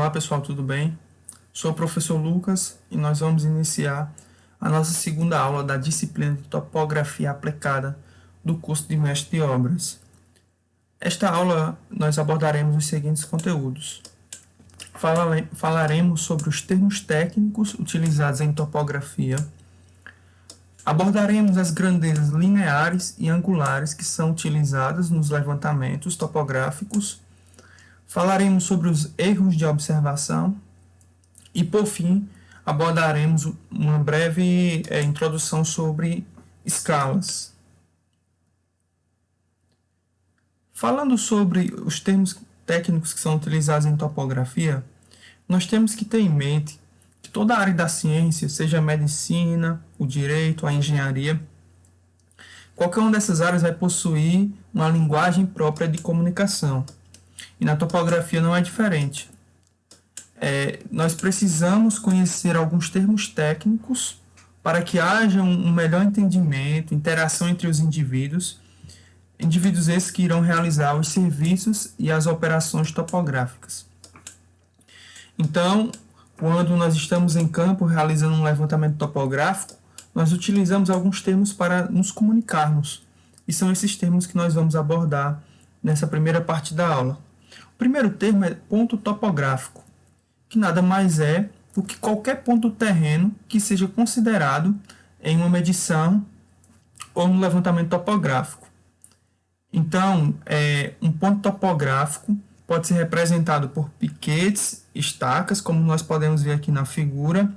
Olá pessoal, tudo bem? Sou o professor Lucas e nós vamos iniciar a nossa segunda aula da disciplina de Topografia Aplicada do curso de Mestre de Obras. Esta aula nós abordaremos os seguintes conteúdos. Falaremos sobre os termos técnicos utilizados em topografia. Abordaremos as grandezas lineares e angulares que são utilizadas nos levantamentos topográficos. Falaremos sobre os erros de observação e, por fim, abordaremos uma breve introdução sobre escalas. Falando sobre os termos técnicos que são utilizados em topografia, nós temos que ter em mente que toda a área da ciência, seja a medicina, o direito, a engenharia, qualquer uma dessas áreas vai possuir uma linguagem própria de comunicação. E na topografia não é diferente. Nós precisamos conhecer alguns termos técnicos para que haja um melhor entendimento, interação entre os indivíduos esses que irão realizar os serviços e as operações topográficas. Então, quando nós estamos em campo realizando um levantamento topográfico, nós utilizamos alguns termos para nos comunicarmos. E são esses termos que nós vamos abordar nessa primeira parte da aula. O primeiro termo é ponto topográfico, que nada mais é do que qualquer ponto do terreno que seja considerado em uma medição ou no levantamento topográfico. Então, um ponto topográfico pode ser representado por piquetes, estacas, como nós podemos ver aqui na figura,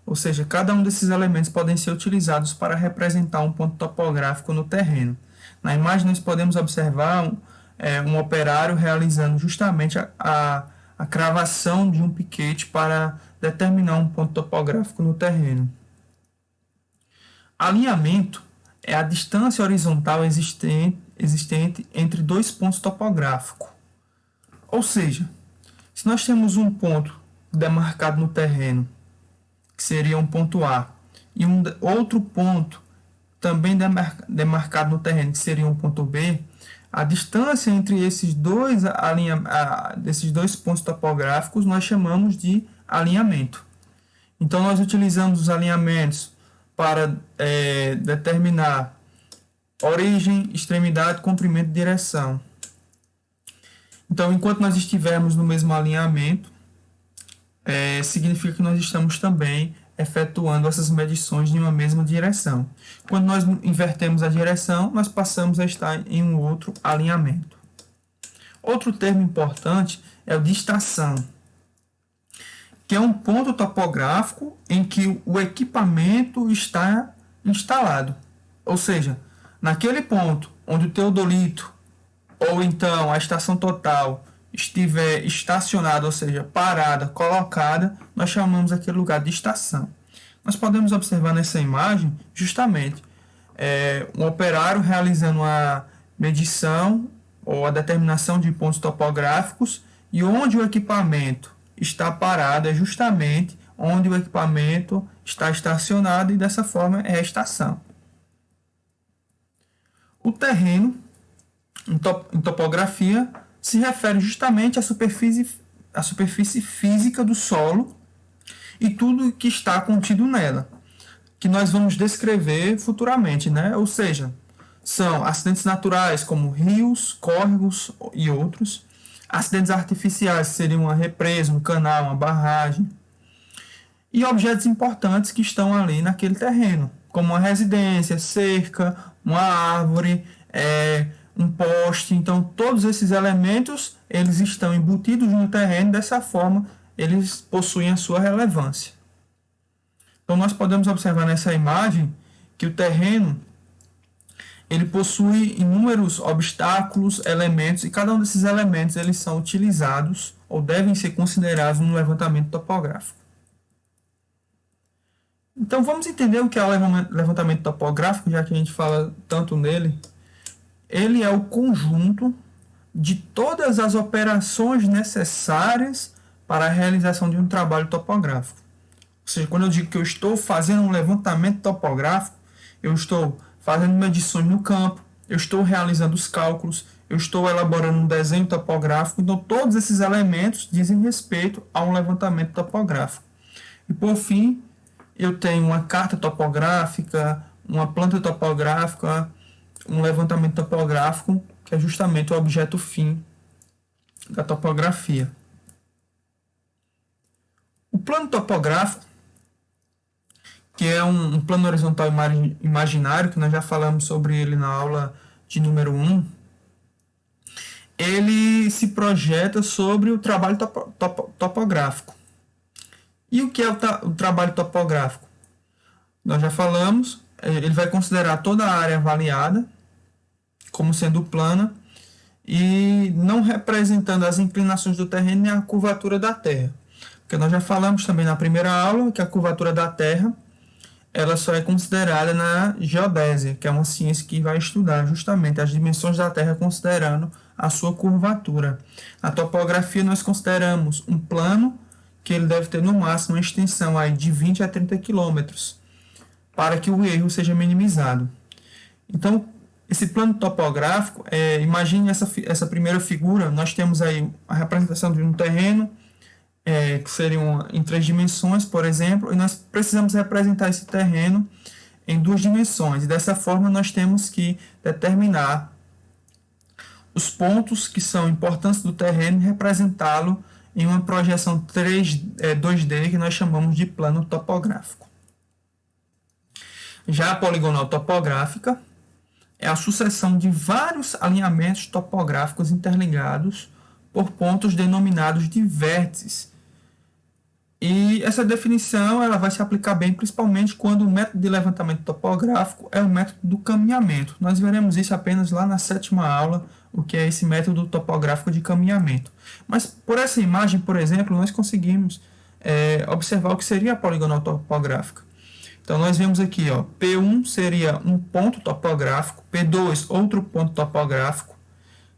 ou seja, cada um desses elementos podem ser utilizados para representar um ponto topográfico no terreno. Na imagem nós podemos observar um operário realizando justamente a cravação de um piquete para determinar um ponto topográfico no terreno. Alinhamento é a distância horizontal existente entre dois pontos topográficos. Ou seja, se nós temos um ponto demarcado no terreno, que seria um ponto A, e outro ponto também demarcado no terreno, que seria um ponto B, a distância entre esses dois pontos topográficos nós chamamos de alinhamento. Então, nós utilizamos os alinhamentos para determinar origem, extremidade, comprimento e direção. Então, enquanto nós estivermos no mesmo alinhamento, significa que nós estamos também efetuando essas medições em uma mesma direção. Quando nós invertemos a direção, nós passamos a estar em um outro alinhamento. Outro termo importante é o de estação, que é um ponto topográfico em que o equipamento está instalado. Ou seja, naquele ponto onde o teodolito ou então a estação total estiver estacionada, ou seja, parada, colocada, nós chamamos aquele lugar de estação. Nós podemos observar nessa imagem justamente um operário realizando a medição ou a determinação de pontos topográficos, e onde o equipamento está parado é justamente onde o equipamento está estacionado, e dessa forma é a estação. O terreno, em topografia, se refere justamente à superfície física do solo e tudo que está contido nela, que nós vamos descrever futuramente, né? Ou seja, são acidentes naturais como rios, córregos e outros, acidentes artificiais, que seriam uma represa, um canal, uma barragem, e objetos importantes que estão ali naquele terreno, como uma residência, cerca, uma árvore, um poste. Então, todos esses elementos eles estão embutidos no terreno, dessa forma eles possuem a sua relevância. Então, nós podemos observar nessa imagem que o terreno ele possui inúmeros obstáculos, elementos, e cada um desses elementos eles são utilizados ou devem ser considerados no levantamento topográfico. Então, vamos entender o que é o levantamento topográfico, já que a gente fala tanto nele. Ele é o conjunto de todas as operações necessárias para a realização de um trabalho topográfico. Ou seja, quando eu digo que eu estou fazendo um levantamento topográfico, eu estou fazendo medições no campo, eu estou realizando os cálculos, eu estou elaborando um desenho topográfico, então todos esses elementos dizem respeito a um levantamento topográfico. E por fim, eu tenho uma carta topográfica, uma planta topográfica, um levantamento topográfico, que é justamente o objeto fim da topografia. O plano topográfico, que é um plano horizontal imaginário, que nós já falamos sobre ele na aula de número 1, ele se projeta sobre o trabalho topográfico. E o que é o trabalho topográfico? Nós já falamos, ele vai considerar toda a área avaliada como sendo plana e não representando as inclinações do terreno nem a curvatura da Terra. Porque nós já falamos também na primeira aula que a curvatura da Terra ela só é considerada na geodésia, que é uma ciência que vai estudar justamente as dimensões da Terra considerando a sua curvatura. Na topografia nós consideramos um plano que ele deve ter no máximo uma extensão aí de 20 a 30 quilômetros para que o erro seja minimizado. Então, esse plano topográfico, imagine essa primeira figura, nós temos aí a representação de um terreno, que seriam em 3 dimensões, por exemplo, e nós precisamos representar esse terreno em 2 dimensões. E dessa forma nós temos que determinar os pontos que são importantes do terreno e representá-lo em uma projeção 2D que nós chamamos de plano topográfico. Já a poligonal topográfica é a sucessão de vários alinhamentos topográficos interligados por pontos denominados de vértices. E essa definição ela vai se aplicar bem principalmente quando o método de levantamento topográfico é o método do caminhamento. Nós veremos isso apenas lá na 7ª aula, o que é esse método topográfico de caminhamento. Mas por essa imagem, por exemplo, nós conseguimos observar o que seria a poligonal topográfica. Então nós vemos aqui, ó, P1 seria um ponto topográfico, P2 outro ponto topográfico.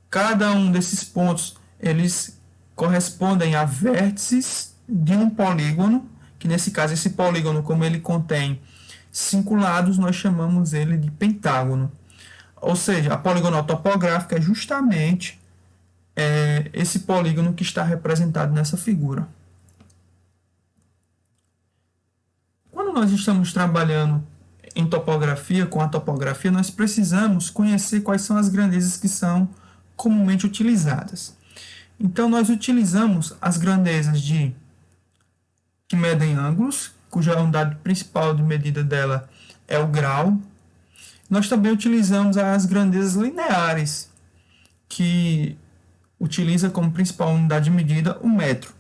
Cada um desses pontos eles correspondem a vértices de um polígono, que nesse caso esse polígono, como ele contém 5 lados, nós chamamos ele de pentágono. Ou seja, a poligonal topográfica é justamente esse polígono que está representado nessa figura. Quando nós estamos trabalhando em topografia, com a topografia, nós precisamos conhecer quais são as grandezas que são comumente utilizadas. Então, nós utilizamos as grandezas que medem ângulos, cuja unidade principal de medida dela é o grau. Nós também utilizamos as grandezas lineares, que utiliza como principal unidade de medida o metro.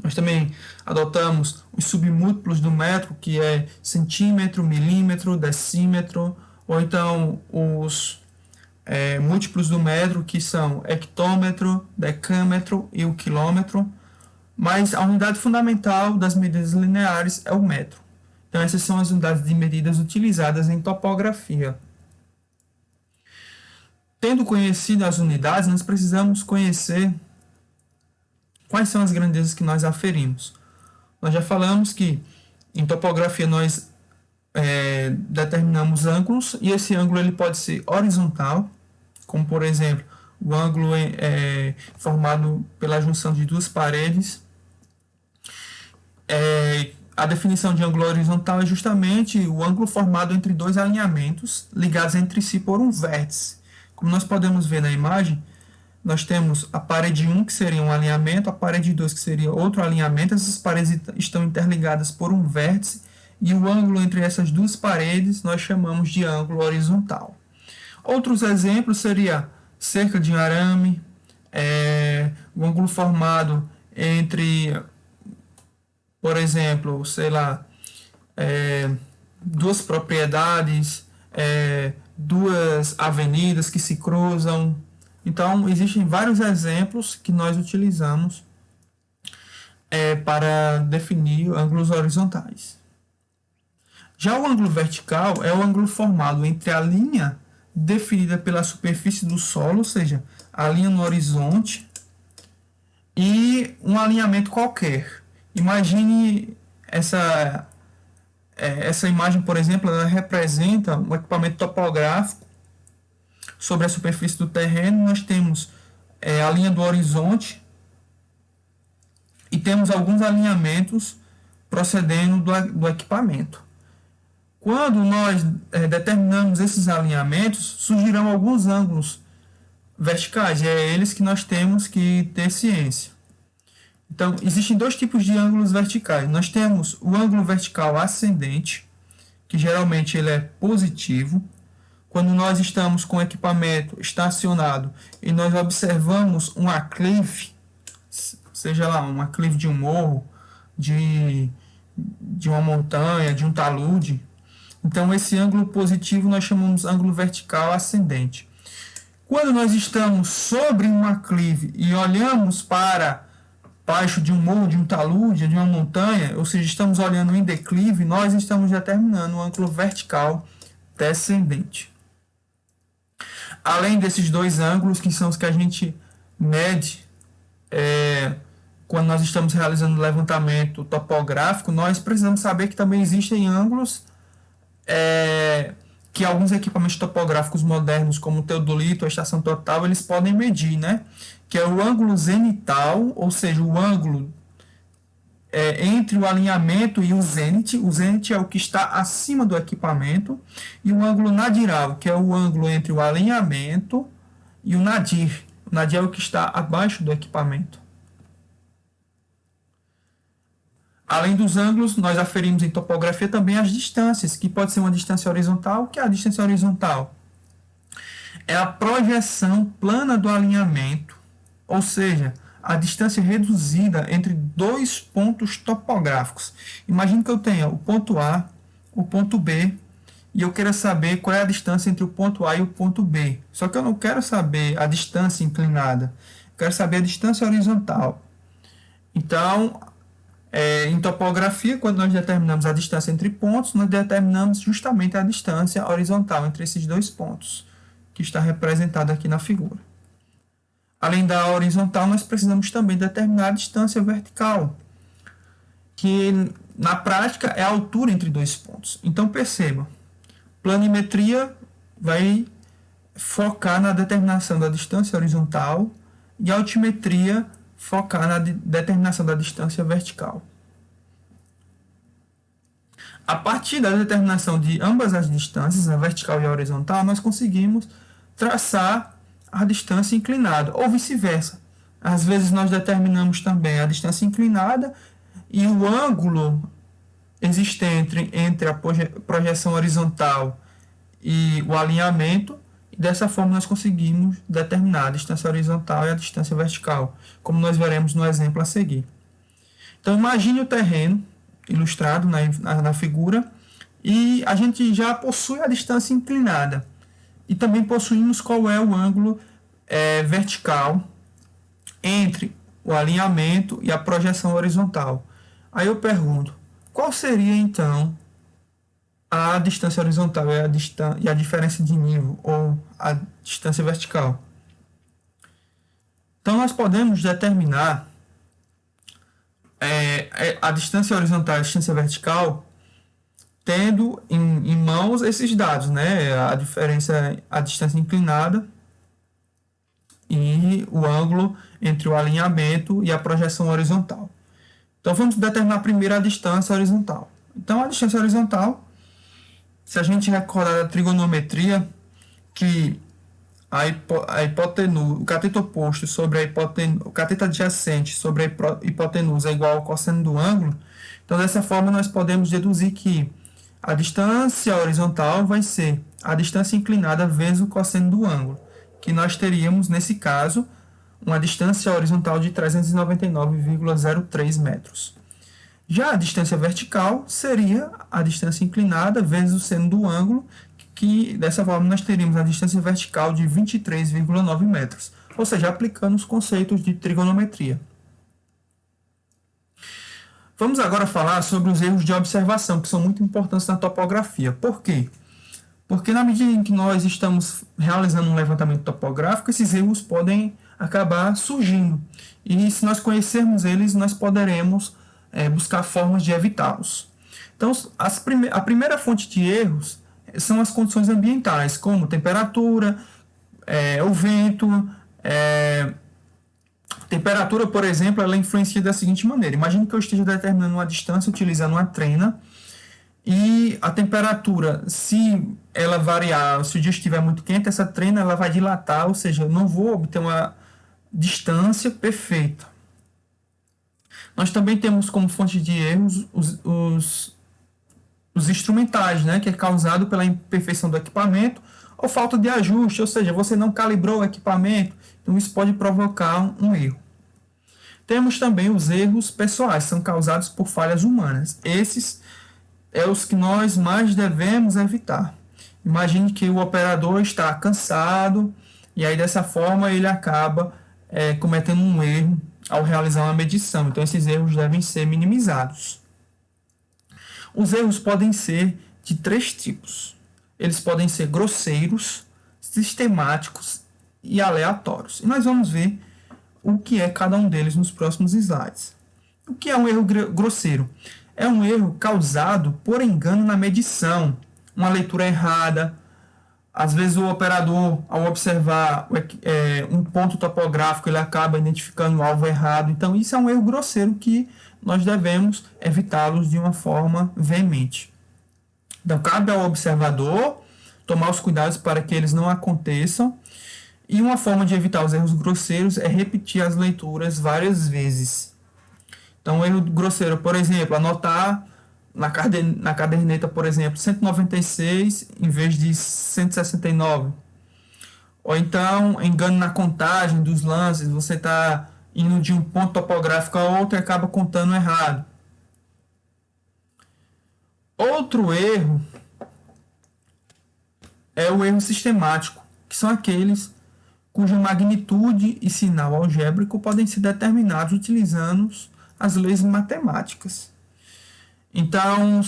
Nós também adotamos os submúltiplos do metro, que é centímetro, milímetro, decímetro, ou então os múltiplos do metro, que são hectômetro, decâmetro e o quilômetro. Mas a unidade fundamental das medidas lineares é o metro. Então essas são as unidades de medidas utilizadas em topografia. Tendo conhecido as unidades, nós precisamos conhecer quais são as grandezas que nós aferimos. Nós já falamos que em topografia nós determinamos ângulos, e esse ângulo ele pode ser horizontal, como por exemplo o ângulo formado pela junção de 2 paredes. A definição de ângulo horizontal é justamente o ângulo formado entre 2 alinhamentos ligados entre si por um vértice. Como nós podemos ver na imagem, nós temos a parede 1, que seria um alinhamento, a parede 2, que seria outro alinhamento. Essas paredes estão interligadas por um vértice, e o ângulo entre essas 2 paredes nós chamamos de ângulo horizontal. Outros exemplos seria cerca de arame, o ângulo formado entre, por exemplo, sei lá, 2 propriedades, 2 avenidas que se cruzam. Então, existem vários exemplos que nós utilizamos para definir ângulos horizontais. Já o ângulo vertical é o ângulo formado entre a linha definida pela superfície do solo, ou seja, a linha no horizonte, e um alinhamento qualquer. Imagine essa imagem, por exemplo, ela representa um equipamento topográfico sobre a superfície do terreno, nós temos a linha do horizonte e temos alguns alinhamentos procedendo do equipamento. Quando nós determinamos esses alinhamentos, surgirão alguns ângulos verticais, e é eles que nós temos que ter ciência. Então, existem dois tipos de ângulos verticais. Nós temos o ângulo vertical ascendente, que geralmente ele é positivo. Quando nós estamos com o equipamento estacionado e nós observamos um aclive, seja lá um aclive de um morro, de uma montanha, de um talude, então esse ângulo positivo nós chamamos ângulo vertical ascendente. Quando nós estamos sobre um aclive e olhamos para baixo de um morro, de um talude, de uma montanha, ou seja, estamos olhando em declive, nós estamos determinando um ângulo vertical descendente. Além desses dois ângulos, que são os que a gente mede quando nós estamos realizando levantamento topográfico, nós precisamos saber que também existem ângulos que alguns equipamentos topográficos modernos, como o teodolito, a estação total, eles podem medir, né? Que é o ângulo zenital, ou seja, o ângulo entre o alinhamento e o zênite. O zênite é o que está acima do equipamento, e o ângulo nadiral, que é o ângulo entre o alinhamento e o nadir. O nadir é o que está abaixo do equipamento. Além dos ângulos, nós aferimos em topografia também as distâncias, que pode ser uma distância horizontal. O que é a distância horizontal? É a projeção plana do alinhamento, ou seja, a distância reduzida entre dois pontos topográficos. Imagine que eu tenha o ponto A, o ponto B, e eu queira saber qual é a distância entre o ponto A e o ponto B. Só que eu não quero saber a distância inclinada, eu quero saber a distância horizontal. Então, em topografia, quando nós determinamos a distância entre pontos, nós determinamos justamente a distância horizontal entre esses dois pontos, que está representado aqui na figura. Além da horizontal, nós precisamos também determinar a distância vertical, que na prática é a altura entre dois pontos. Então perceba, planimetria vai focar na determinação da distância horizontal e a altimetria focar na determinação da distância vertical. A partir da determinação de ambas as distâncias, a vertical e a horizontal, nós conseguimos traçar a distância inclinada, ou vice-versa. Às vezes nós determinamos também a distância inclinada e o ângulo existente entre a projeção horizontal e o alinhamento, e dessa forma nós conseguimos determinar a distância horizontal e a distância vertical, como nós veremos no exemplo a seguir. Então imagine o terreno ilustrado na figura, e a gente já possui a distância inclinada. E também possuímos qual é o ângulo vertical entre o alinhamento e a projeção horizontal. Aí eu pergunto, qual seria então a distância horizontal e a diferença de nível, ou a distância vertical? Então nós podemos determinar a distância horizontal e a distância vertical tendo em mãos esses dados, né? A diferença, a distância inclinada e o ângulo entre o alinhamento e a projeção horizontal. Então vamos determinar primeiro a distância horizontal. Então a distância horizontal, se a gente recordar da trigonometria, que a hipotenusa, o cateto oposto sobre a hipotenusa, o cateto adjacente sobre a hipotenusa é igual ao cosseno do ângulo, então dessa forma nós podemos deduzir que a distância horizontal vai ser a distância inclinada vezes o cosseno do ângulo, que nós teríamos, nesse caso, uma distância horizontal de 399,03 metros. Já a distância vertical seria a distância inclinada vezes o seno do ângulo, que dessa forma nós teríamos a distância vertical de 23,9 metros, ou seja, aplicando os conceitos de trigonometria. Vamos agora falar sobre os erros de observação, que são muito importantes na topografia. Por quê? Porque na medida em que nós estamos realizando um levantamento topográfico, esses erros podem acabar surgindo. E se nós conhecermos eles, nós poderemos buscar formas de evitá-los. Então, a primeira fonte de erros são as condições ambientais, como temperatura, o vento, temperatura, por exemplo, ela influencia da seguinte maneira. Imagine que eu esteja determinando uma distância utilizando uma trena e a temperatura, se ela variar, se o dia estiver muito quente, essa trena ela vai dilatar, ou seja, eu não vou obter uma distância perfeita. Nós também temos como fonte de erros os instrumentais, né, que é causado pela imperfeição do equipamento ou falta de ajuste, ou seja, você não calibrou o equipamento, então isso pode provocar um erro. Temos também os erros pessoais, são causados por falhas humanas. Esses é os que nós mais devemos evitar. Imagine que o operador está cansado e aí dessa forma ele acaba cometendo um erro ao realizar uma medição. Então esses erros devem ser minimizados. Os erros podem ser de 3 tipos. Eles podem ser grosseiros, sistemáticos e aleatórios. E nós vamos ver o que é cada um deles nos próximos slides. O que é um erro grosseiro? É um erro causado por engano na medição, uma leitura errada. Às vezes o operador, ao observar um ponto topográfico, ele acaba identificando o alvo errado. Então isso é um erro grosseiro que nós devemos evitá-los de uma forma veemente. Então cabe ao observador tomar os cuidados para que eles não aconteçam. E uma forma de evitar os erros grosseiros é repetir as leituras várias vezes. Então, um erro grosseiro, por exemplo, anotar na caderneta, por exemplo, 196 em vez de 169. Ou então, engano na contagem dos lances, você está indo de um ponto topográfico a outro e acaba contando errado. Outro erro é o erro sistemático, que são aqueles cuja magnitude e sinal algébrico podem ser determinados utilizando as leis matemáticas. Então,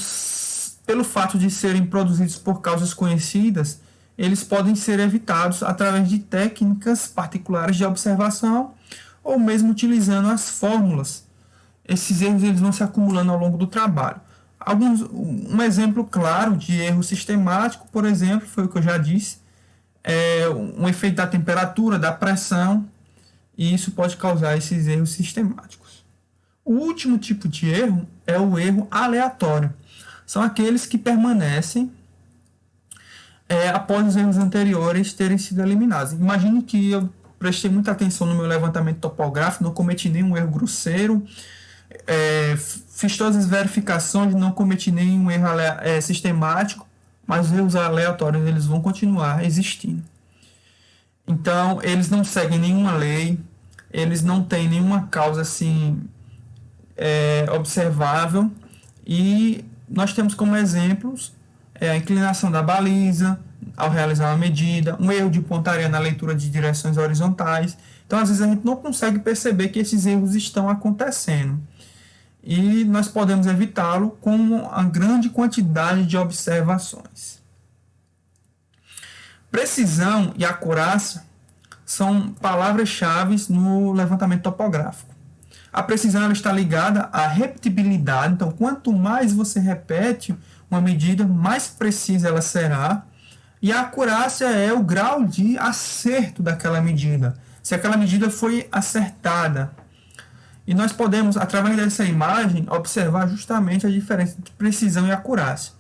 pelo fato de serem produzidos por causas conhecidas, eles podem ser evitados através de técnicas particulares de observação ou mesmo utilizando as fórmulas. Esses erros eles vão se acumulando ao longo do trabalho. Um exemplo claro de erro sistemático, por exemplo, foi o que eu já disse, um efeito da temperatura, da pressão, e isso pode causar esses erros sistemáticos. O último tipo de erro é o erro aleatório. São aqueles que permanecem após os erros anteriores terem sido eliminados. Imagine que eu prestei muita atenção no meu levantamento topográfico, não cometi nenhum erro grosseiro, fiz todas as verificações, não cometi nenhum erro sistemático, mas os erros aleatórios eles vão continuar existindo. Então, eles não seguem nenhuma lei, eles não têm nenhuma causa assim, observável, e nós temos como exemplos a inclinação da baliza ao realizar uma medida, um erro de pontaria na leitura de direções horizontais. Então, às vezes, a gente não consegue perceber que esses erros estão acontecendo. E nós podemos evitá-lo com uma grande quantidade de observações. Precisão e acurácia são palavras-chave no levantamento topográfico. A precisão ela está ligada à repetibilidade, então quanto mais você repete uma medida, mais precisa ela será. E a acurácia é o grau de acerto daquela medida, se aquela medida foi acertada. E nós podemos, através dessa imagem, observar justamente a diferença entre precisão e acurácia.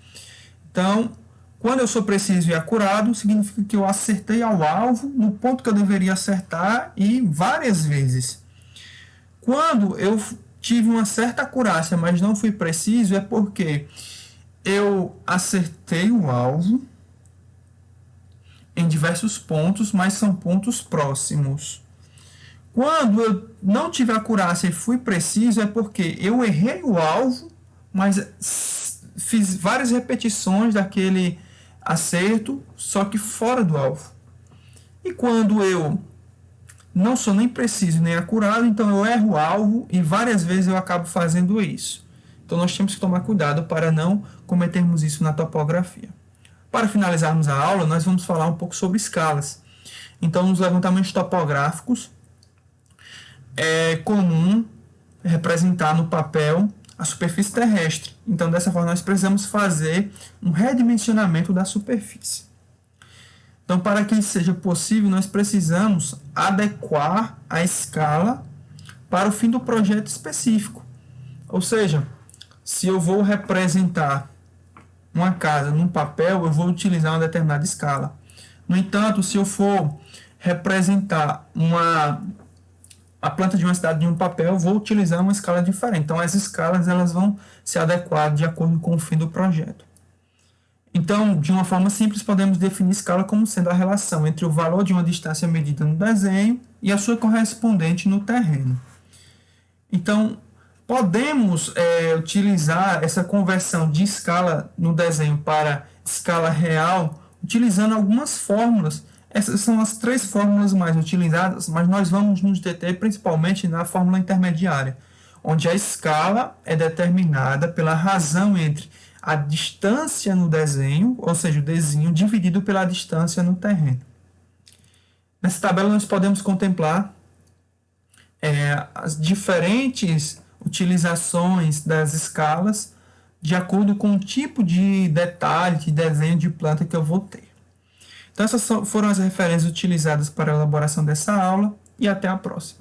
Então, quando eu sou preciso e acurado, significa que eu acertei ao alvo no ponto que eu deveria acertar e várias vezes. Quando eu tive uma certa acurácia, mas não fui preciso, é porque eu acertei o alvo em diversos pontos, mas são pontos próximos. Quando eu não tive acurácia e fui preciso, é porque eu errei o alvo, mas fiz várias repetições daquele acerto, só que fora do alvo. E quando eu não sou nem preciso nem acurado, então eu erro o alvo e várias vezes eu acabo fazendo isso. Então nós temos que tomar cuidado para não cometermos isso na topografia. Para finalizarmos a aula, nós vamos falar um pouco sobre escalas. Então, nos levantamentos topográficos, é comum representar no papel a superfície terrestre. Então, dessa forma, nós precisamos fazer um redimensionamento da superfície. Então, para que isso seja possível, nós precisamos adequar a escala para o fim do projeto específico. Ou seja, se eu vou representar uma casa num papel, eu vou utilizar uma determinada escala. No entanto, se eu for representar a planta de uma cidade em um papel, eu vou utilizar uma escala diferente. Então, as escalas elas vão se adequar de acordo com o fim do projeto. Então, de uma forma simples, podemos definir escala como sendo a relação entre o valor de uma distância medida no desenho e a sua correspondente no terreno. Então, podemos utilizar essa conversão de escala no desenho para escala real utilizando algumas fórmulas. Essas são as 3 fórmulas mais utilizadas, mas nós vamos nos deter principalmente na fórmula intermediária, onde a escala é determinada pela razão entre a distância no desenho, ou seja, o desenho, dividido pela distância no terreno. Nessa tabela nós podemos contemplar as diferentes utilizações das escalas de acordo com o tipo de detalhe, de desenho de planta que eu vou ter. Então essas foram as referências utilizadas para a elaboração dessa aula e até a próxima.